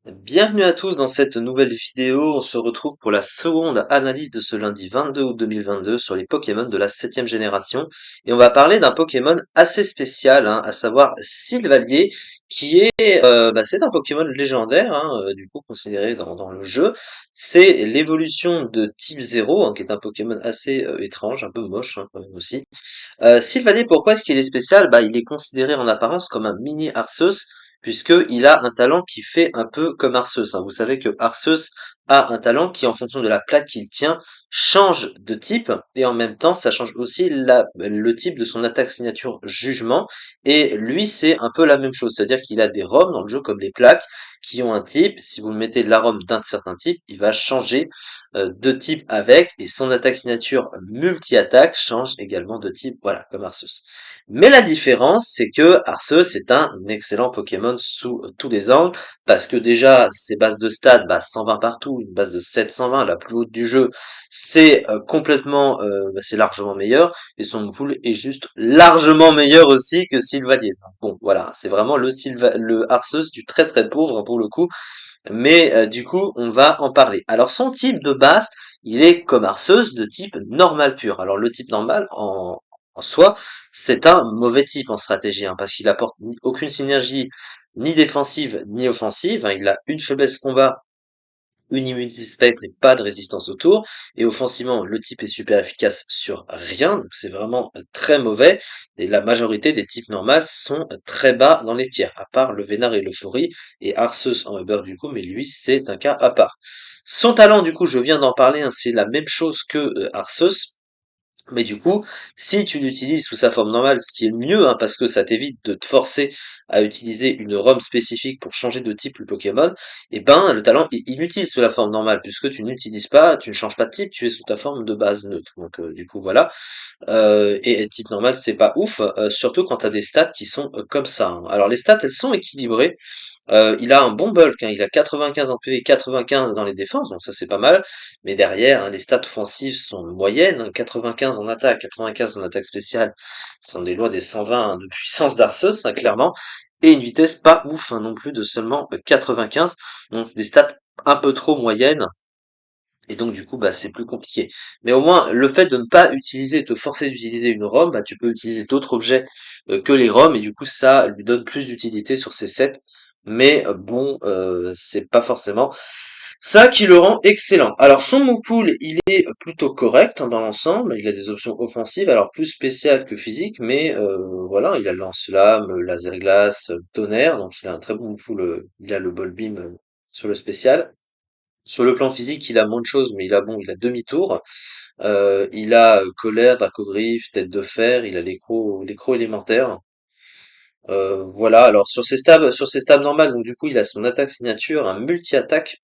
Bienvenue à tous dans cette nouvelle vidéo. On se retrouve pour la seconde analyse de ce lundi 22 août 2022 sur les Pokémon de la septième génération. Et on va parler d'un Pokémon assez spécial, à savoir Sylvalier, qui est, c'est un Pokémon légendaire, du coup considéré dans le jeu. C'est l'évolution de type 0, qui est un Pokémon assez étrange, un peu moche quand même aussi. Sylvanier, pourquoi est-ce qu'il est spécial? Il est considéré en apparence comme un mini Arceus, puisqu'il a un talent qui fait un peu comme Arceus, Vous savez que Arceus a un talent qui, en fonction de la plaque qu'il tient, change de type, et en même temps, ça change aussi le type de son attaque signature Jugement, et lui, c'est un peu la même chose, c'est-à-dire qu'il a des ROM dans le jeu comme des plaques qui ont un type. Si vous mettez de la ROM d'un certain type, il va changer de type avec, et son attaque signature multi-attaque change également de type, voilà, comme Arceus. Mais la différence, c'est que Arceus est un excellent Pokémon sous tous les angles, parce que déjà, ses bases de stats, 120 partout, une base de 720, la plus haute du jeu, c'est complètement, c'est largement meilleur, et son move est juste largement meilleur aussi que Sylvanier. Bon, voilà, c'est vraiment le Arceus du très très pauvre pour le coup, mais du coup, on va en parler. Alors son type de base, il est comme Arceus de type normal pur. Alors le type normal en soi, c'est un mauvais type en stratégie, parce qu'il apporte aucune synergie ni défensive ni offensive, Il a une faiblesse combat, une immunité spectre et pas de résistance autour. Et offensivement, le type est super efficace sur rien, donc c'est vraiment très mauvais. Et la majorité des types normaux sont très bas dans les tiers, à part le Vénard et l'Euphorie, et Arceus en Uber du coup, mais lui c'est un cas à part. Son talent, du coup, je viens d'en parler, c'est la même chose que Arceus, mais du coup, si tu l'utilises sous sa forme normale, ce qui est mieux, parce que ça t'évite de te forcer à utiliser une ROM spécifique pour changer de type le Pokémon, et ben le talent est inutile sous la forme normale, puisque tu n'utilises pas, tu ne changes pas de type, tu es sous ta forme de base neutre. Donc du coup voilà. Et type normal, c'est pas ouf, surtout quand t'as des stats qui sont comme ça. Alors les stats, elles sont équilibrées. Il a un bon bulk, il a 95 en PV, 95 dans les défenses, donc ça c'est pas mal. Mais derrière, les stats offensives sont moyennes, 95 en attaque, 95 en attaque spéciale. Ce sont des lois des 120 de puissance d'Arceus, clairement. Et une vitesse pas ouf, non plus, de seulement 95. Donc c'est des stats un peu trop moyennes. Et donc du coup, c'est plus compliqué. Mais au moins, le fait de ne pas utiliser, te forcer d'utiliser une ROM, tu peux utiliser d'autres objets que les ROM, et du coup, ça lui donne plus d'utilité sur ces sets. Mais bon, c'est pas forcément ça qui le rend excellent. Alors son move pool, il est plutôt correct, dans l'ensemble. Il a des options offensives, alors plus spéciales que physiques, mais voilà, il a lance-flamme, laser glace, tonnerre, donc il a un très bon move pool. Il a le ball beam sur le spécial. Sur le plan physique, il a moins de choses, mais il a demi-tour. Il a colère, dracogriffe, tête de fer, il a l'écro élémentaire. Voilà, alors sur ses stabs normales, donc du coup il a son attaque signature, un multi-attaque,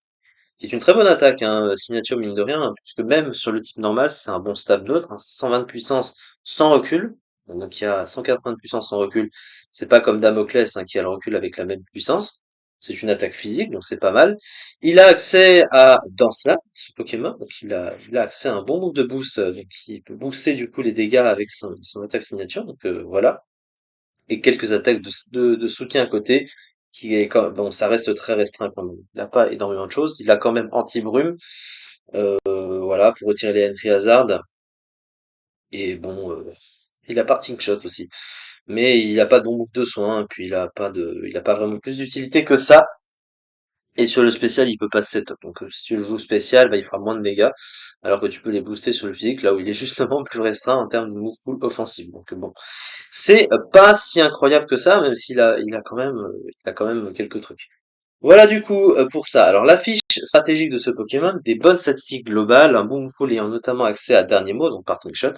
qui est une très bonne attaque, signature mine de rien, puisque même sur le type normal, c'est un bon stab neutre, 120 de puissance sans recul. Donc il y a 180 de puissance sans recul. C'est pas comme Damoclès, qui a le recul avec la même puissance. C'est une attaque physique, donc c'est pas mal. Il a accès à Dancelab, ce Pokémon, donc il a accès à un bon move de boost, donc il peut booster du coup les dégâts avec son attaque signature, donc voilà. Et quelques attaques de soutien à côté, bon, ça reste très restreint quand même. Il n'a pas énormément de choses. Il a quand même anti-brume, voilà, pour retirer les entry hazard. Et bon, il a parting shot aussi. Mais il a pas de bon move de soin, et puis il a pas vraiment plus d'utilité que ça. Et sur le spécial, il peut pas setup. Donc si tu le joues spécial, il fera moins de dégâts, alors que tu peux les booster sur le physique, là où il est justement plus restreint en termes de move pool offensif. Donc bon, c'est pas si incroyable que ça, même s'il a quand même quelques trucs. Voilà du coup pour ça. Alors la fiche stratégique de ce Pokémon, des bonnes statistiques globales, un bon move pool ayant notamment accès à dernier mot, donc parting shot,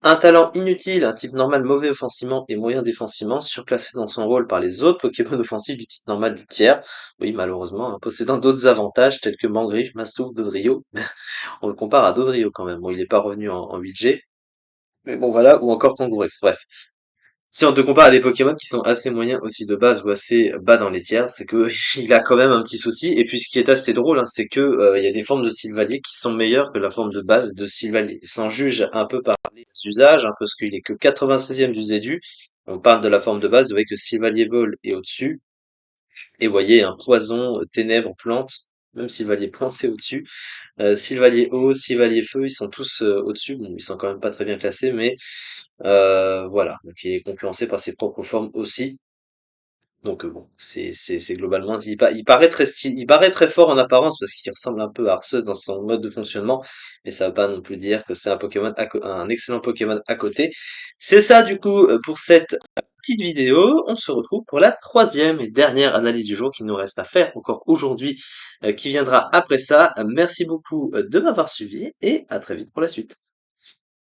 un talent inutile, un type normal mauvais offensivement et moyen défensivement, surclassé dans son rôle par les autres Pokémon offensifs du type normal du tiers. Oui, malheureusement, possédant d'autres avantages tels que Mangriffe, Mastouf, Dodrio. On le compare à Dodrio quand même. Bon, il est pas revenu en 8G. Mais bon, voilà, ou encore Kangourex. Bref. Si on te compare à des Pokémon qui sont assez moyens aussi de base ou assez bas dans les tiers, c'est que il a quand même un petit souci. Et puis ce qui est assez drôle, c'est que il y a des formes de Sylvalier qui sont meilleures que la forme de base de Sylvalier. Et ça en juge un peu par les usages, parce qu'il est que 96e du Zédu. On parle de la forme de base, vous voyez que Sylvalier Vol est au-dessus. Et voyez, un poison, ténèbres, plante, même Sylvalier plante est au-dessus. Sylvalier eau, Sylvalier feu, ils sont tous au-dessus. Bon, ils sont quand même pas très bien classés, mais voilà. Donc il est concurrencé par ses propres formes aussi. Donc bon, c'est globalement, il paraît il paraît très fort en apparence parce qu'il ressemble un peu à Arceus dans son mode de fonctionnement, mais ça veut pas non plus dire que c'est un Pokémon un excellent Pokémon à côté. C'est ça du coup pour cette petite vidéo. On se retrouve pour la troisième et dernière analyse du jour qui nous reste à faire encore aujourd'hui, qui viendra après ça. Merci beaucoup de m'avoir suivi et à très vite pour la suite.